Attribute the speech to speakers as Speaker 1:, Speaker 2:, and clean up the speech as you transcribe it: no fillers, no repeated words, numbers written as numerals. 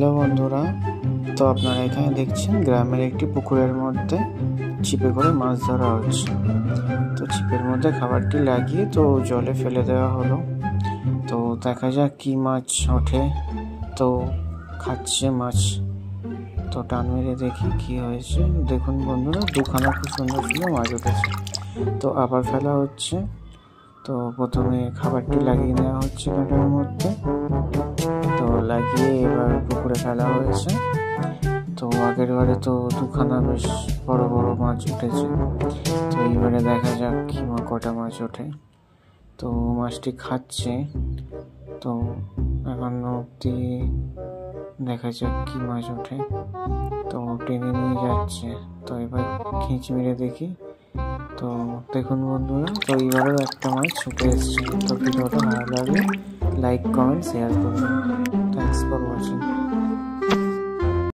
Speaker 1: Hello বন্ধুরা, তো আপনারা এখানে দেখছেন গ্রামের একটি পুকুরের মধ্যে ছিপে করে মাছ ধরা হচ্ছে। তো ছিপের মধ্যে খাবারটি লাগিয়ে তো জলে ফেলে দেওয়া হলো। তো দেখা যাক কি মাছ ওঠে। তো খাচ্ছে মাছ, তো টান মেরে দেখি কি হয়েছে। দেখুন বন্ধুরা, দুখানা খুব সুন্দর সুন্দর মাছ উঠেছে। তো আবার ফেলা হচ্ছে। তো প্রথমে খাবারটি লাগিয়ে নেওয়া হচ্ছে কাঁটার মধ্যে, তো লাগিয়ে এবার পুকুরে ফেলা হয়েছে। তো আগের বারে তো দুখানা বেশ বড় বড় মাছ উঠেছে। তো এইবারে দেখা যাক কটা মাছ ওঠে। তো মাছটি খাচ্ছে। তো এখনো অব্দি দেখা যাক কি মাছ ওঠে। তো টেনে নিয়ে যাচ্ছে। তো এবার খিঁচ মেরে দেখি। তো দেখুন বন্ধুরা, তো এইবারেও একটা মাছ ছুটে এসছে। তো ভিডিওটা ভালো লাগলে লাইক, কমেন্ট, শেয়ার করুন। Thanks for watching.